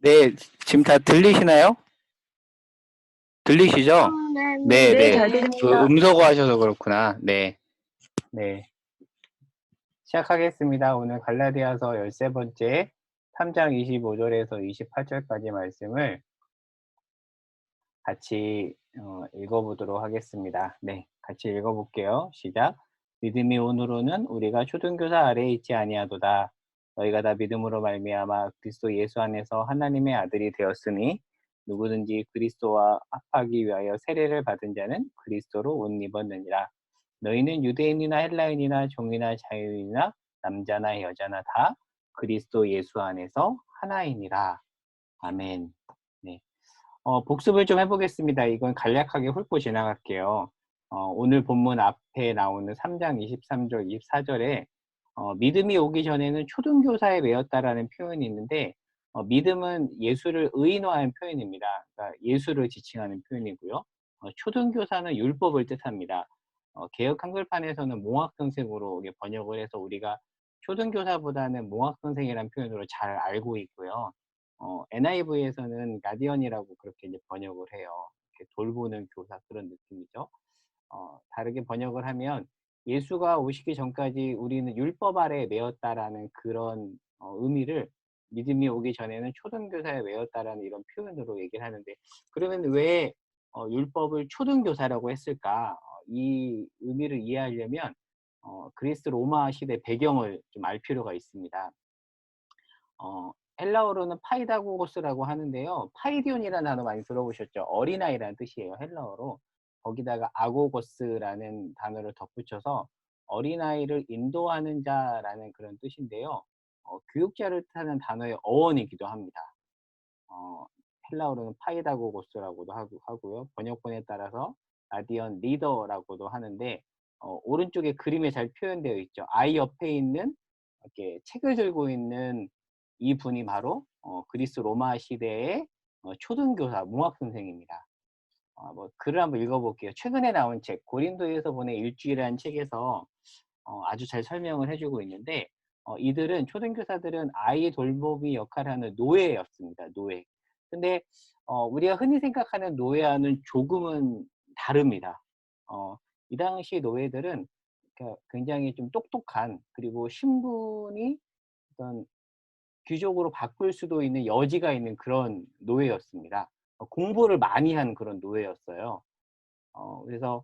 네, 지금 다 들리시나요? 들리시죠? 네, 네, 네. 잘 들립니다. 음소거 하셔서 그렇구나. 네, 네. 시작하겠습니다. 오늘 갈라디아서 13번째 3장 25절에서 28절까지 말씀을 같이 읽어보도록 하겠습니다. 네, 같이 읽어볼게요. 시작. 믿음이 온으로는 우리가 초등교사 아래에 있지 아니하도다. 너희가 다 믿음으로 말미암아 그리스도 예수 안에서 하나님의 아들이 되었으니 누구든지 그리스도와 합하기 위하여 세례를 받은 자는 그리스도로 옷 입었느니라. 너희는 유대인이나 헬라인이나 종이나 자유인이나 남자나 여자나 다 그리스도 예수 안에서 하나이니라. 아멘. 네. 복습을 좀 해보겠습니다. 이건 간략하게 훑고 지나갈게요. 오늘 본문 앞에 나오는 3장 23절, 24절에 믿음이 오기 전에는 초등교사에 매였다라는 표현이 있는데 믿음은 예수를 의인화한 표현입니다. 그러니까 예수를 지칭하는 표현이고요. 초등교사는 율법을 뜻합니다. 개역 한글판에서는 몽학선생으로 번역을 해서 우리가 초등교사보다는 몽학선생이라는 표현으로 잘 알고 있고요. NIV에서는 가디언이라고 그렇게 이제 번역을 해요. 이렇게 돌보는 교사 그런 느낌이죠. 다르게 번역을 하면 예수가 오시기 전까지 우리는 율법 아래에 매였다라는 그런 의미를 믿음이 오기 전에는 초등교사에 매였다라는 이런 표현으로 얘기를 하는데 그러면 왜 율법을 초등교사라고 했을까? 이 의미를 이해하려면 그리스 로마 시대 배경을 좀 알 필요가 있습니다. 헬라어로는 파이다고고스라고 하는데요. 파이디온이라는 단어 많이 들어보셨죠? 어린아이라는 뜻이에요. 헬라어로. 거기다가 아고고스라는 단어를 덧붙여서 어린아이를 인도하는 자라는 그런 뜻인데요. 교육자를 뜻하는 단어의 어원이기도 합니다. 헬라어로는 파이다고고스라고도 하고요. 번역본에 따라서 라디언 리더라고도 하는데 오른쪽에 그림에 잘 표현되어 있죠. 아이 옆에 있는 이렇게 책을 들고 있는 이 분이 바로 그리스 로마 시대의 초등교사, 몽학선생입니다. 뭐 글을 한번 읽어볼게요. 최근에 나온 책, 고린도에서 보낸 일주일이라는 책에서 아주 잘 설명을 해주고 있는데 이들은 초등교사들은 아이 돌보기 역할을 하는 노예였습니다. 노예. 근데 우리가 흔히 생각하는 노예와는 조금은 다릅니다. 이 당시 노예들은 굉장히 좀 똑똑한 그리고 신분이 어떤 귀족으로 바꿀 수도 있는 여지가 있는 그런 노예였습니다. 공부를 많이 한 그런 노예였어요. 그래서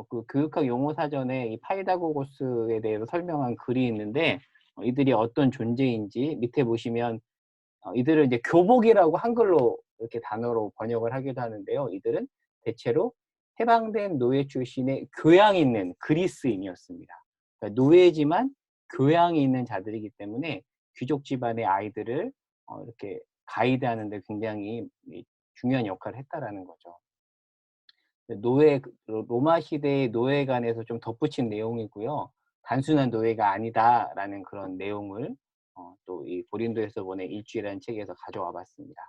그 교육학 용어 사전에 이 파이다고고스에 대해서 설명한 글이 있는데 이들이 어떤 존재인지 밑에 보시면 이들을 이제 교복이라고 한글로 이렇게 단어로 번역을 하기도 하는데요. 이들은 대체로 해방된 노예 출신의 교양 있는 그리스인이었습니다. 그러니까 노예지만 교양이 있는 자들이기 때문에 귀족 집안의 아이들을 이렇게 가이드하는 데 굉장히 중요한 역할을 했다라는 거죠. 노예, 로마 시대의 노예에 관해서 좀 덧붙인 내용이고요. 단순한 노예가 아니다라는 그런 내용을 또 이 고린도에서 보낸 일주일이라는 책에서 가져와 봤습니다.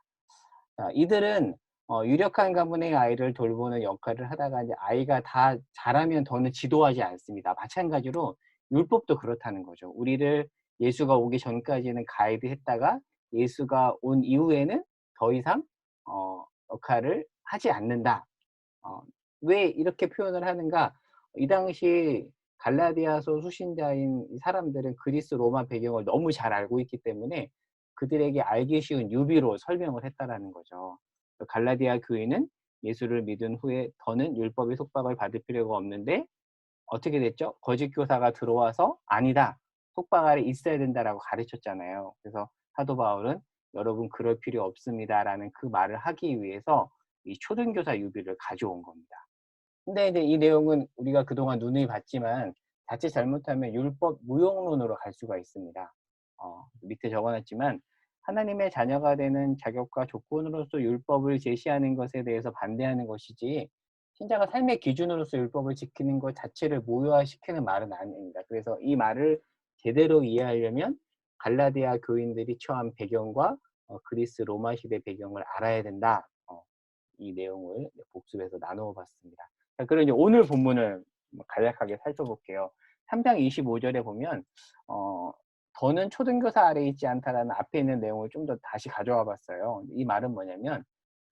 이들은 유력한 가문의 아이를 돌보는 역할을 하다가 이제 아이가 다 자라면 더는 지도하지 않습니다. 마찬가지로 율법도 그렇다는 거죠. 우리를 예수가 오기 전까지는 가이드했다가 예수가 온 이후에는 더 이상 역할을 하지 않는다. 왜 이렇게 표현을 하는가? 이 당시 갈라디아서 수신자인 사람들은 그리스 로마 배경을 너무 잘 알고 있기 때문에 그들에게 알기 쉬운 유비로 설명을 했다라는 거죠. 갈라디아 교인은 예수를 믿은 후에 더는 율법의 속박을 받을 필요가 없는데 어떻게 됐죠? 거짓 교사가 들어와서 아니다. 속박 아래 있어야 된다라고 가르쳤잖아요. 그래서 사도 바울은 여러분 그럴 필요 없습니다라는 그 말을 하기 위해서 이 초등교사 유비를 가져온 겁니다. 근데 이제 이 내용은 우리가 그동안 눈에 봤지만 자칫 잘못하면 율법 무용론으로 갈 수가 있습니다. 밑에 적어놨지만 하나님의 자녀가 되는 자격과 조건으로서 율법을 제시하는 것에 대해서 반대하는 것이지 신자가 삶의 기준으로서 율법을 지키는 것 자체를 모호화시키는 말은 아닙니다. 그래서 이 말을 제대로 이해하려면 갈라디아 교인들이 처한 배경과 그리스 로마 시대 배경을 알아야 된다. 이 내용을 복습해서 나누어 봤습니다. 그럼 이제 오늘 본문을 간략하게 살펴볼게요. 3장 25절에 보면 더는 초등교사 아래에 있지 않다라는 앞에 있는 내용을 좀 더 다시 가져와 봤어요. 이 말은 뭐냐면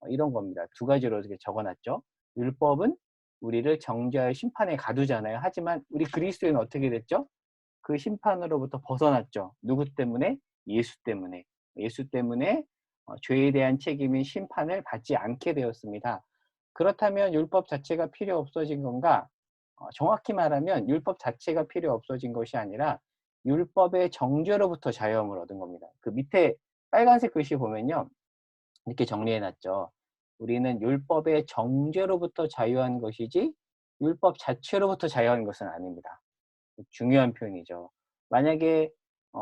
이런 겁니다. 두 가지로 이렇게 적어 놨죠. 율법은 우리를 정죄하여 심판에 가두잖아요. 하지만 우리 그리스도인은 어떻게 됐죠? 그 심판으로부터 벗어났죠. 누구 때문에? 예수 때문에. 예수 때문에 죄에 대한 책임인 심판을 받지 않게 되었습니다. 그렇다면 율법 자체가 필요 없어진 건가? 정확히 말하면 율법 자체가 필요 없어진 것이 아니라 율법의 정죄로부터 자유함을 얻은 겁니다. 그 밑에 빨간색 글씨 보면요. 이렇게 정리해 놨죠. 우리는 율법의 정죄로부터 자유한 것이지 율법 자체로부터 자유한 것은 아닙니다. 중요한 표현이죠. 만약에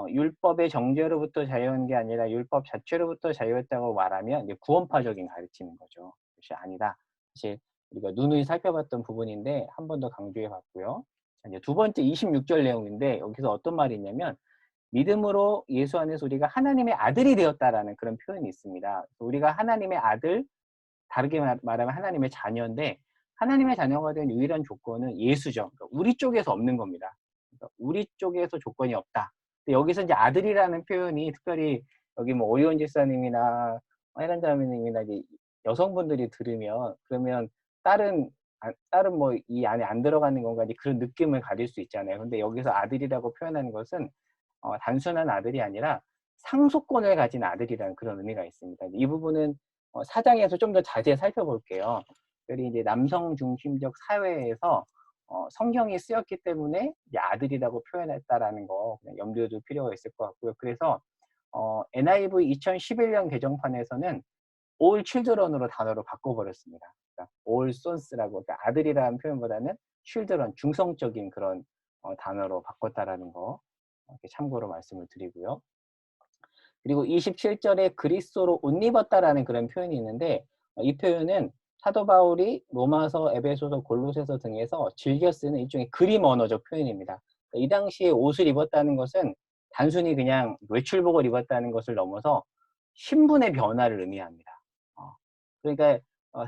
율법의 정죄로부터 자유한 게 아니라 율법 자체로부터 자유했다고 말하면 이제 구원파적인 가르침인 거죠. 그것이 아니다. 사실 우리가 누누이 살펴봤던 부분인데 한 번 더 강조해 봤고요. 이제 두 번째 26절 내용인데 여기서 어떤 말이 있냐면 믿음으로 예수 안에서 우리가 하나님의 아들이 되었다라는 그런 표현이 있습니다. 우리가 하나님의 아들, 다르게 말하면 하나님의 자녀인데 하나님의 자녀가 된 유일한 조건은 예수죠. 그러니까 우리 쪽에서 없는 겁니다. 그러니까 우리 쪽에서 조건이 없다. 근데 여기서 이제 아들이라는 표현이 특별히 여기 뭐 오리온 집사님이나 해란자매님이나 이제 여성분들이 들으면 그러면 딸은 뭐 이 안에 안 들어가는 건가 이제 그런 느낌을 가질 수 있잖아요. 근데 여기서 아들이라고 표현하는 것은 단순한 아들이 아니라 상속권을 가진 아들이라는 그런 의미가 있습니다. 이 부분은 사장에서 좀 더 자세히 살펴볼게요. 특별히 이제 남성 중심적 사회에서 성경이 쓰였기 때문에 이제 아들이라고 표현했다라는 거 그냥 염두에 둘 필요가 있을 것 같고요. 그래서 NIV 2011년 개정판에서는 all children으로 단어로 바꿔버렸습니다. 그러니까 all sons라고 그러니까 아들이라는 표현보다는 children 중성적인 그런 단어로 바꿨다라는 거 이렇게 참고로 말씀을 드리고요. 그리고 27절에 그리스도로 옷 입었다라는 그런 표현이 있는데 이 표현은 사도 바울이 로마서, 에베소서, 골로새서 등에서 즐겨 쓰는 일종의 그림 언어적 표현입니다. 이 당시에 옷을 입었다는 것은 단순히 그냥 외출복을 입었다는 것을 넘어서 신분의 변화를 의미합니다. 그러니까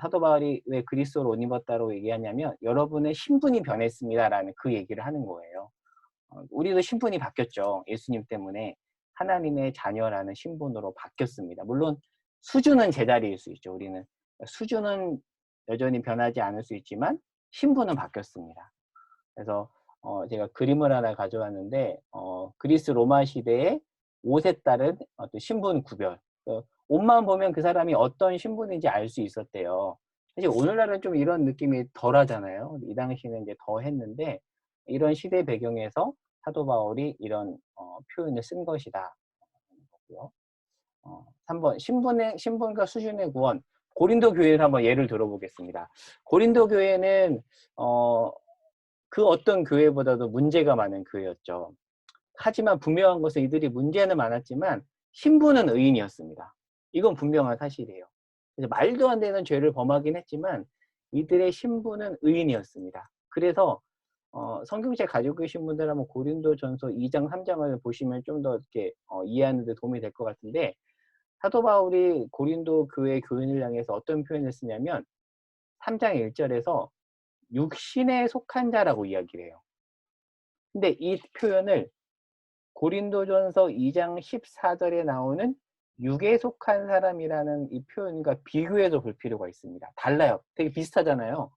사도 바울이 왜 그리스도로 옷 입었다고 얘기하냐면 여러분의 신분이 변했습니다라는 그 얘기를 하는 거예요. 우리도 신분이 바뀌었죠. 예수님 때문에 하나님의 자녀라는 신분으로 바뀌었습니다. 물론 수준은 제자리일 수 있죠. 우리는 수준은 여전히 변하지 않을 수 있지만 신분은 바뀌었습니다. 그래서 제가 그림을 하나 가져왔는데 그리스 로마 시대의 옷에 따른 어떤 신분 구별. 옷만 보면 그 사람이 어떤 신분인지 알 수 있었대요. 사실 오늘날은 좀 이런 느낌이 덜 하잖아요. 이 당시에는 이제 더 했는데 이런 시대 배경에서 사도 바울이 이런 표현을 쓴 것이다. 거고요. 3번 신분과 수준의 구원. 고린도 교회를 한번 예를 들어보겠습니다. 고린도 교회는 그 어떤 교회보다도 문제가 많은 교회였죠. 하지만 분명한 것은 이들이 문제는 많았지만 신분은 의인이었습니다. 이건 분명한 사실이에요. 그래서 말도 안 되는 죄를 범하긴 했지만 이들의 신분은 의인이었습니다. 그래서 성경책 가지고 계신 분들 한번 고린도전서 2장 3장을 보시면 좀 더 이렇게 이해하는 데 도움이 될 것 같은데 사도 바울이 고린도 교회 교인을 향해서 어떤 표현을 쓰냐면 3장 1절에서 육신에 속한 자라고 이야기를 해요. 근데 이 표현을 고린도전서 2장 14절에 나오는 육에 속한 사람이라는 이 표현과 비교해서 볼 필요가 있습니다. 달라요. 되게 비슷하잖아요.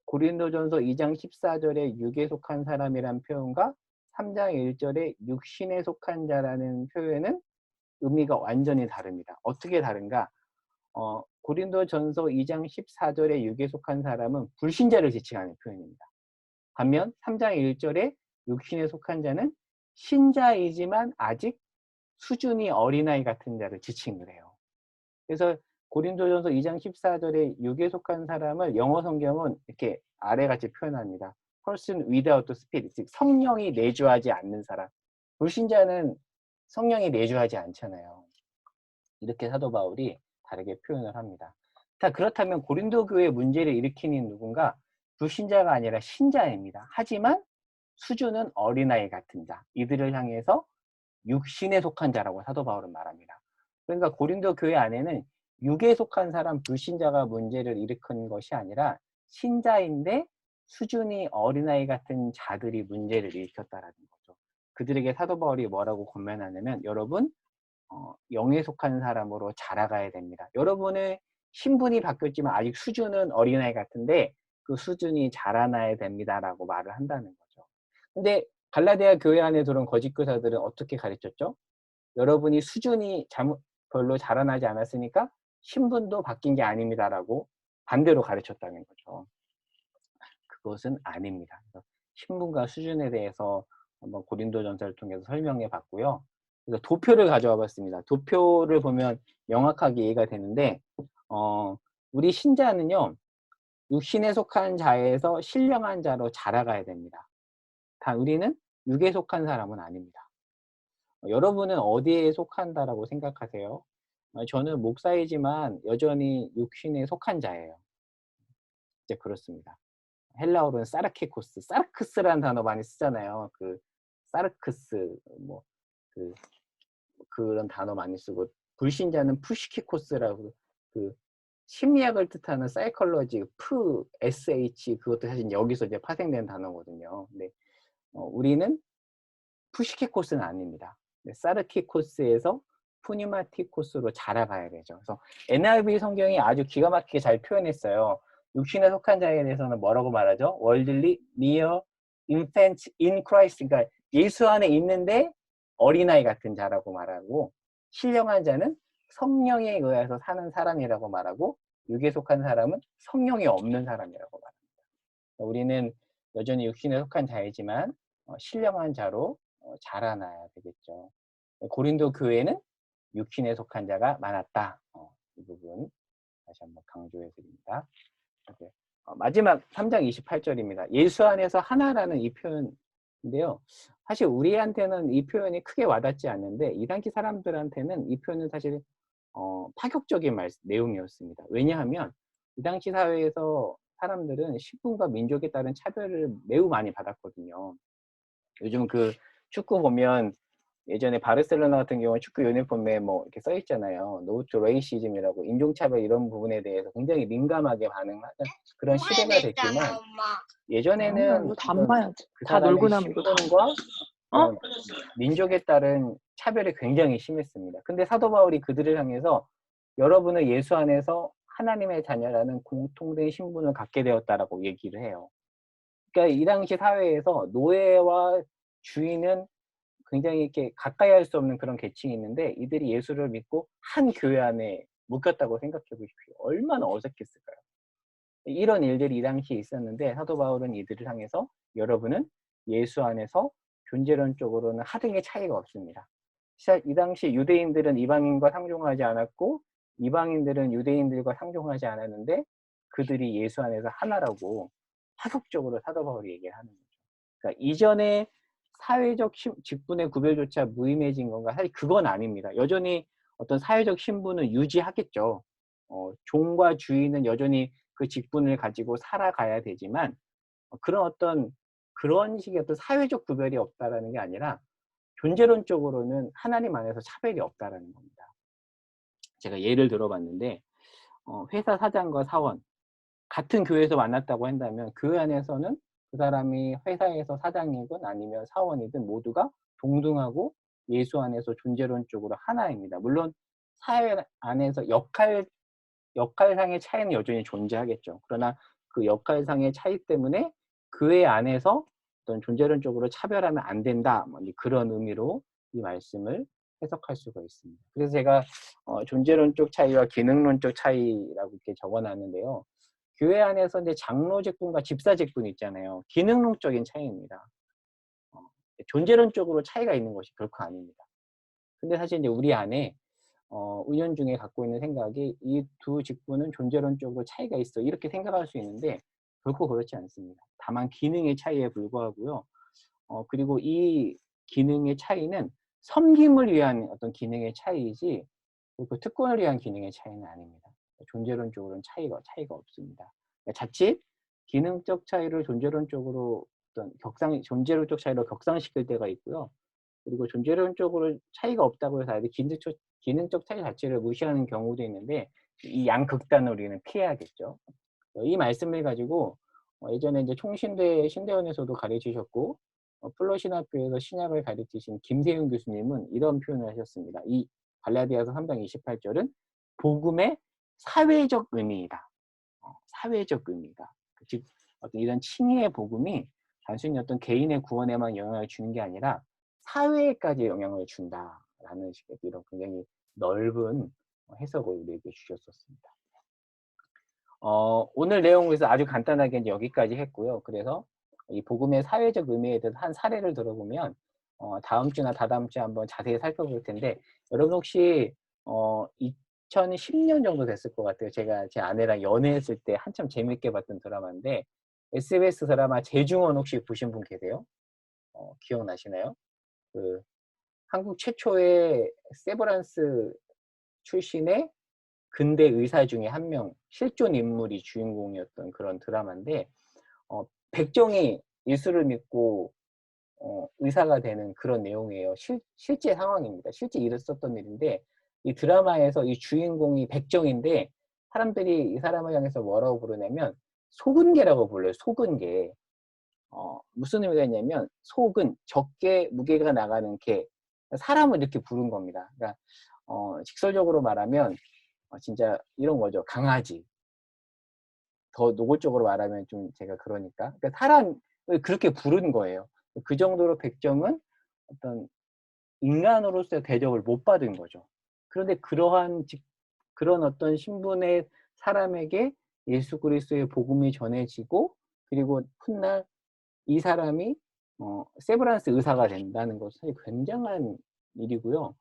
고린도전서 2장 14절에 육에 속한 사람이라는 표현과 3장 1절에 육신에 속한 자라는 표현은 의미가 완전히 다릅니다. 어떻게 다른가? 고린도전서 2장 14절에 육에 속한 사람은 불신자를 지칭하는 표현입니다. 반면 3장 1절에 육신에 속한 자는 신자이지만 아직 수준이 어린아이 같은 자를 지칭을 해요. 그래서 고린도전서 2장 14절에 육에 속한 사람을 영어 성경은 이렇게 아래같이 표현합니다. person without the spirit, 즉 성령이 내주하지 않는 사람. 불신자는 성령이 내주하지 않잖아요. 이렇게 사도 바울이 다르게 표현을 합니다. 자, 그렇다면 고린도 교회의 문제를 일으키는 누군가 불신자가 아니라 신자입니다. 하지만 수준은 어린아이 같은 자, 이들을 향해서 육신에 속한 자라고 사도 바울은 말합니다. 그러니까 고린도 교회 안에는 육에 속한 사람 불신자가 문제를 일으킨 것이 아니라 신자인데 수준이 어린아이 같은 자들이 문제를 일으켰다라는 거죠. 그들에게 사도 바울이 뭐라고 권면하냐면 여러분 영에 속한 사람으로 자라가야 됩니다. 여러분의 신분이 바뀌었지만 아직 수준은 어린아이 같은데 그 수준이 자라나야 됩니다라고 말을 한다는 거죠. 근데 갈라디아 교회 안에 들어온 거짓 교사들은 어떻게 가르쳤죠? 여러분이 수준이 잘못 별로 자라나지 않았으니까 신분도 바뀐 게 아닙니다라고 반대로 가르쳤다는 거죠. 그것은 아닙니다. 그래서 신분과 수준에 대해서 한번 고린도전서를 통해서 설명해 봤고요. 그래서 도표를 가져와 봤습니다. 도표를 보면 명확하게 이해가 되는데 우리 신자는요. 육신에 속한 자에서 신령한 자로 자라가야 됩니다. 단 우리는 육에 속한 사람은 아닙니다. 여러분은 어디에 속한다라고 생각하세요? 저는 목사이지만 여전히 육신에 속한 자예요. 이제 그렇습니다. 헬라어로는 사르케코스, 사르크스라는 단어 많이 쓰잖아요. 그 사르크스 뭐 그런 단어 많이 쓰고 불신자는 푸시키코스라고 그 심리학을 뜻하는 사이컬러지 SH 그것도 사실 여기서 이제 파생된 단어거든요. 근데 우리는 푸시키코스는 아닙니다. 사르키코스에서 푸니마티코스로 자라가야 되죠. 그래서 NIV 성경이 아주 기가 막히게 잘 표현했어요. 육신에 속한 자에 대해서는 뭐라고 말하죠? 월들리 mere infant in Christ. 그러니까 예수 안에 있는데 어린아이 같은 자라고 말하고 신령한 자는 성령에 의해서 사는 사람이라고 말하고 육에 속한 사람은 성령이 없는 사람이라고 말합니다. 우리는 여전히 육신에 속한 자이지만 신령한 자로 자라나야 되겠죠. 고린도 교회는 육신에 속한 자가 많았다. 이 부분 다시 한번 강조해 드립니다. 마지막 3장 28절입니다. 예수 안에서 하나라는 이 표현인데요. 사실 우리한테는 이 표현이 크게 와닿지 않는데 이 당시 사람들한테는 이 표현은 사실 파격적인 내용이었습니다. 왜냐하면 이 당시 사회에서 사람들은 신분과 민족에 따른 차별을 매우 많이 받았거든요. 요즘 그 축구 보면 예전에 바르셀로나 같은 경우는 축구 유니폼에 뭐 이렇게 써 있잖아요. 노 투 레이시즘이라고 인종차별 이런 부분에 대해서 굉장히 민감하게 반응하는 그런 시대가 됐지만 예전에는 이거 다 안 봐야지. 그 다 놀고 사람의 나면 이거 다. 신분과 민족에 따른 차별이 굉장히 심했습니다. 근데 사도 바울이 그들을 향해서 여러분은 예수 안에서 하나님의 자녀라는 공통된 신분을 갖게 되었다라고 얘기를 해요. 그러니까 이 당시 사회에서 노예와 주인은 굉장히 이렇게 가까이 할 수 없는 그런 계층이 있는데 이들이 예수를 믿고 한 교회 안에 묶였다고 생각해 보십시오. 얼마나 어색했을까요? 이런 일들이 이 당시에 있었는데 사도 바울은 이들을 향해서 여러분은 예수 안에서 존재론적으로는 하등의 차이가 없습니다. 이 당시 유대인들은 이방인과 상종하지 않았고 이방인들은 유대인들과 상종하지 않았는데 그들이 예수 안에서 하나라고 파격적으로 사도 바울이 얘기를 하는 거죠. 그러니까 이전에 사회적 직분의 구별조차 무의미해진 건가? 사실 그건 아닙니다. 여전히 어떤 사회적 신분은 유지하겠죠. 종과 주인은 여전히 그 직분을 가지고 살아가야 되지만 그런 식의 어떤 사회적 구별이 없다라는 게 아니라 존재론적으로는 하나님 안에서 차별이 없다라는 겁니다. 제가 예를 들어봤는데 회사 사장과 사원 같은 교회에서 만났다고 한다면 교회 안에서는 그 사람이 회사에서 사장이든 아니면 사원이든 모두가 동등하고 예수 안에서 존재론적으로 하나입니다. 물론 사회 안에서 역할상의 차이는 여전히 존재하겠죠. 그러나 그 역할상의 차이 때문에 교회 안에서 어떤 존재론적으로 차별하면 안 된다. 뭐 그런 의미로 이 말씀을 해석할 수가 있습니다. 그래서 제가 존재론적 차이와 기능론적 차이라고 이렇게 적어놨는데요. 교회 안에서 이제 장로 직분과 집사 직분 있잖아요. 기능론적인 차이입니다. 존재론적으로 차이가 있는 것이 결코 아닙니다. 근데 사실 이제 우리 안에 은연중에 갖고 있는 생각이 이 두 직분은 존재론적으로 차이가 있어 이렇게 생각할 수 있는데 결코 그렇지 않습니다. 다만 기능의 차이에 불과하고요. 그리고 이 기능의 차이는 섬김을 위한 어떤 기능의 차이이지 그 특권을 위한 기능의 차이는 아닙니다. 존재론적으로는 차이가 없습니다. 그러니까 자칫 기능적 차이를 존재론적으로 존재론적 차이로 격상시킬 때가 있고요. 그리고 존재론적으로 차이가 없다고 해서 아예 기능적 차이 자체를 무시하는 경우도 있는데 이 양극단을 우리는 피해야겠죠. 이 말씀을 가지고 예전에 이제 총신대 신대원에서도 가르치셨고 플러신학교에서 신약을 가르치신 김세윤 교수님은 이런 표현을 하셨습니다. 이 갈라디아서 3장 28절은 복음의 사회적 의미이다. 사회적 의미이다. 즉 어떤 이런 칭의의 복음이 단순히 어떤 개인의 구원에만 영향을 주는 게 아니라 사회에까지 영향을 준다라는 식의 이런 굉장히 넓은 해석을 우리에게 주셨었습니다. 오늘 내용에서 아주 간단하게 이제 여기까지 했고요. 그래서 이 복음의 사회적 의미에 대해서 한 사례를 들어보면 다음 주나 다다음 주에 한번 자세히 살펴볼 텐데, 여러분 혹시 2010년 정도 됐을 것 같아요. 제가 제 아내랑 연애했을 때 한참 재밌게 봤던 드라마인데, SBS 드라마 재중원 혹시 보신 분 계세요? 기억나시나요? 그 한국 최초의 세브란스 출신의 근대 의사 중에 한 명, 실존 인물이 주인공이었던 그런 드라마인데, 백정이 예수를 믿고 의사가 되는 그런 내용이에요. 실제 상황입니다. 실제 있었던 일인데, 이 드라마에서 이 주인공이 백정인데 사람들이 이 사람을 향해서 뭐라고 부르냐면 소근개라고 불러요. 소근개. 무슨 의미가 있냐면 속은 적게 무게가 나가는 개, 사람을 이렇게 부른 겁니다. 그러니까 직설적으로 말하면 진짜 이런 거죠. 강아지. 더 노골적으로 말하면 좀 제가 그러니까 사람을 그렇게 부른 거예요. 그 정도로 백정은 어떤 인간으로서의 대접을 못 받은 거죠. 그런데 그런 어떤 신분의 사람에게 예수 그리스도의 복음이 전해지고, 그리고 훗날 이 사람이 세브란스 의사가 된다는 것은 사실 굉장한 일이고요.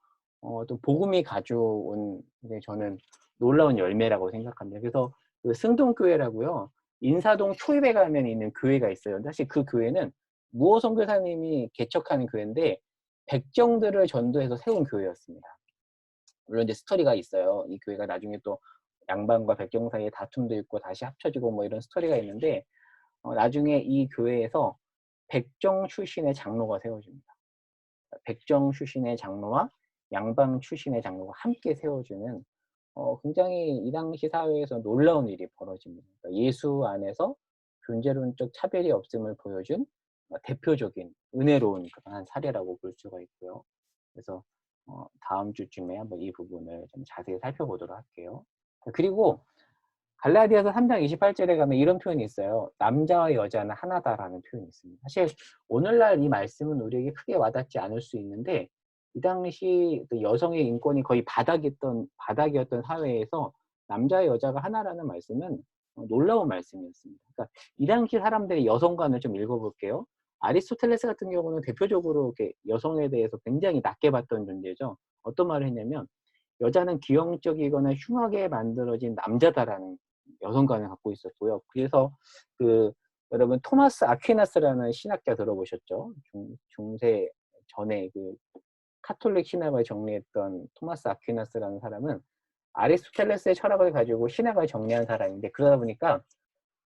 또 복음이 가져온 저는 놀라운 열매라고 생각합니다. 그래서 그 승동교회라고요. 인사동 초입에 가면 있는 교회가 있어요. 사실 그 교회는 무호 선교사님이 개척하는 교회인데 백정들을 전도해서 세운 교회였습니다. 물론 이제 스토리가 있어요. 이 교회가 나중에 또 양반과 백정 사이에 다툼도 있고 다시 합쳐지고 뭐 이런 스토리가 있는데, 나중에 이 교회에서 백정 출신의 장로가 세워집니다. 백정 출신의 장로와 양방 출신의 장로가 함께 세워주는 굉장히 이 당시 사회에서 놀라운 일이 벌어집니다. 그러니까 예수 안에서 존재론적 차별이 없음을 보여준 대표적인 은혜로운 그런 한 사례라고 볼 수가 있고요. 그래서 다음 주쯤에 한번 이 부분을 좀 자세히 살펴보도록 할게요. 그리고 갈라디아서 3장 28절에 가면 이런 표현이 있어요. 남자와 여자는 하나다라는 표현이 있습니다. 사실 오늘날 이 말씀은 우리에게 크게 와닿지 않을 수 있는데, 이 당시 여성의 인권이 거의 바닥이었던 사회에서 남자와 여자가 하나라는 말씀은 놀라운 말씀이었습니다. 그러니까 이 당시 사람들의 여성관을 좀 읽어볼게요. 아리스토텔레스 같은 경우는 대표적으로 이렇게 여성에 대해서 굉장히 낮게 봤던 존재죠. 어떤 말을 했냐면 여자는 기형적이거나 흉하게 만들어진 남자다라는 여성관을 갖고 있었고요. 그래서 여러분 토마스 아퀴나스라는 신학자 들어보셨죠? 중세 전에 그 카톨릭 신학을 정리했던 토마스 아퀴나스라는 사람은 아리스토텔레스의 철학을 가지고 신학을 정리한 사람인데, 그러다 보니까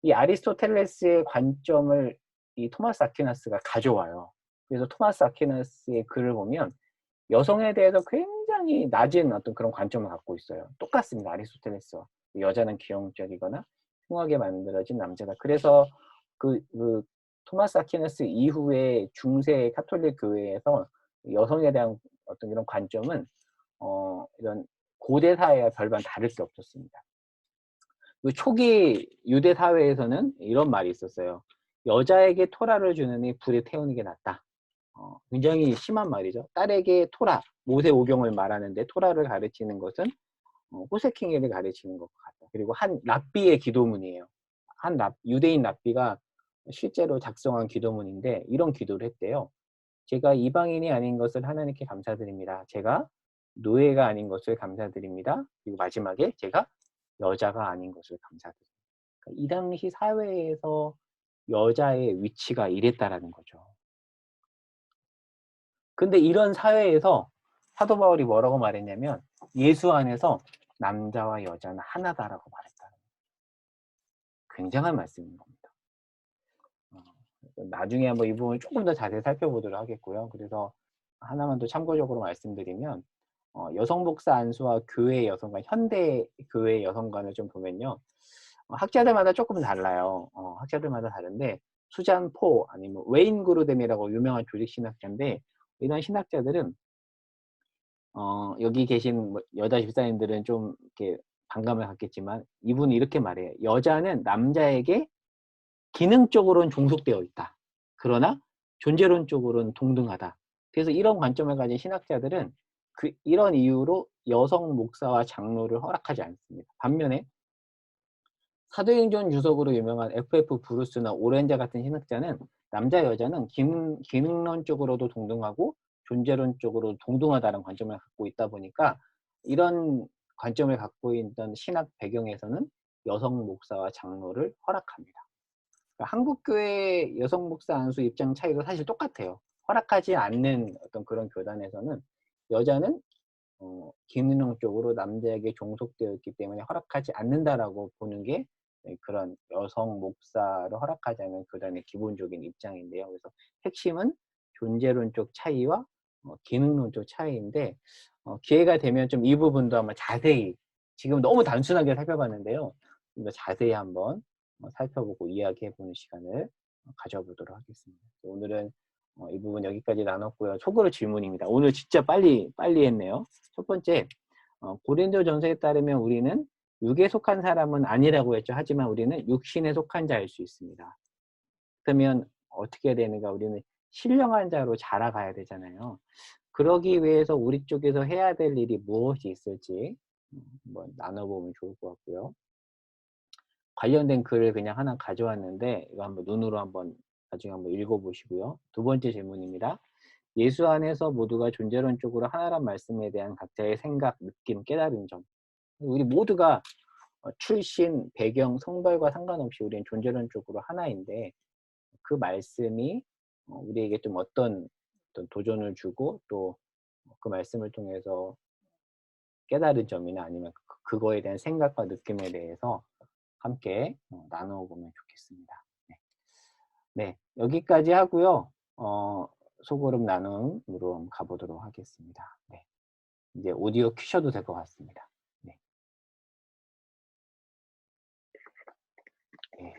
이 아리스토텔레스의 관점을 이 토마스 아퀴나스가 가져와요. 그래서 토마스 아퀴나스의 글을 보면 여성에 대해서 굉장히 낮은 어떤 그런 관점을 갖고 있어요. 똑같습니다. 아리스토텔레스와. 여자는 기형적이거나 흉하게 만들어진 남자다. 그래서 그 토마스 아퀴나스 이후에 중세 카톨릭 교회에서 여성에 대한 어떤 이런 관점은 이런 고대 사회와 별반 다를 게 없었습니다. 그 초기 유대 사회에서는 이런 말이 있었어요. 여자에게 토라를 주느니 불에 태우는 게 낫다. 굉장히 심한 말이죠. 딸에게 토라, 모세오경을 말하는데 토라를 가르치는 것은 호세킹에를 가르치는 것 같다. 그리고 한 랍비의 기도문이에요. 유대인 랍비가 실제로 작성한 기도문인데 이런 기도를 했대요. 제가 이방인이 아닌 것을 하나님께 감사드립니다. 제가 노예가 아닌 것을 감사드립니다. 그리고 마지막에 제가 여자가 아닌 것을 감사드립니다. 그러니까 이 당시 사회에서 여자의 위치가 이랬다라는 거죠. 근데 이런 사회에서 사도 바울이 뭐라고 말했냐면 예수 안에서 남자와 여자는 하나다라고 말했다는 거예요. 굉장한 말씀인 겁니다. 나중에 한번 이 부분을 조금 더 자세히 살펴보도록 하겠고요. 그래서 하나만 더 참고적으로 말씀드리면 여성 목사 안수와 교회 여성관, 현대 교회 여성관을 좀 보면요. 학자들마다 조금 달라요. 학자들마다 다른데 수잔 포 아니면 웨인 그루뎀이라고 유명한 조직 신학자인데 이런 신학자들은 여기 계신 뭐 여자 집사님들은 좀 이렇게 반감을 갖겠지만 이분이 이렇게 말해요. 여자는 남자에게 기능적으로는 종속되어 있다. 그러나 존재론적으로는 동등하다. 그래서 이런 관점을 가진 신학자들은 이런 이유로 여성 목사와 장로를 허락하지 않습니다. 반면에 사도행전 주석으로 유명한 F.F. 브루스나 오렌자 같은 신학자는 남자 여자는 기능론적으로도 동등하고 존재론적으로 동등하다는 관점을 갖고 있다 보니까 이런 관점을 갖고 있던 신학 배경에서는 여성 목사와 장로를 허락합니다. 그러니까 한국교회 여성 목사 안수 입장 차이도 사실 똑같아요. 허락하지 않는 어떤 그런 교단에서는 여자는 기능적으로 남자에게 종속되어 있기 때문에 허락하지 않는다라고 보는 게 그런 여성 목사를 허락하자는 교단의 기본적인 입장인데요. 그래서 핵심은 존재론적 차이와 기능론적 차이인데 기회가 되면 좀 이 부분도 한번 자세히 지금 너무 단순하게 살펴봤는데요. 좀 더 자세히 한번 살펴보고 이야기해보는 시간을 가져보도록 하겠습니다. 오늘은 이 부분 여기까지 나눴고요. 속으로 질문입니다. 오늘 진짜 빨리 했네요. 첫 번째, 고린도 전서에 따르면 우리는 육에 속한 사람은 아니라고 했죠. 하지만 우리는 육신에 속한 자일 수 있습니다. 그러면 어떻게 해야 되는가? 우리는 신령한 자로 자라가야 되잖아요. 그러기 위해서 우리 쪽에서 해야 될 일이 무엇이 있을지 한번 나눠보면 좋을 것 같고요. 관련된 글을 그냥 하나 가져왔는데 이거 한번 눈으로 한번 나중에 한번 읽어보시고요. 두 번째 질문입니다. 예수 안에서 모두가 존재론적으로 하나란 말씀에 대한 각자의 생각, 느낌, 깨달은 점. 우리 모두가 출신, 배경, 성별과 상관없이 우리는 존재론적으로 하나인데 그 말씀이 우리에게 좀 어떤 도전을 주고 또 그 말씀을 통해서 깨달은 점이나 아니면 그거에 대한 생각과 느낌에 대해서 함께 나누어 보면 좋겠습니다. 네, 여기까지 하고요. 소그룹 나눔으로 가보도록 하겠습니다. 네, 이제 오디오 켜셔도 될 것 같습니다. 네. 네.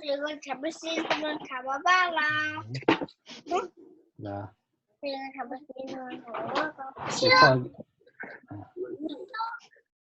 이거 잡을 수 있으면 잡아봐라. 응? 나 이거 잡을 수 있으면 잡아봐. 싫어.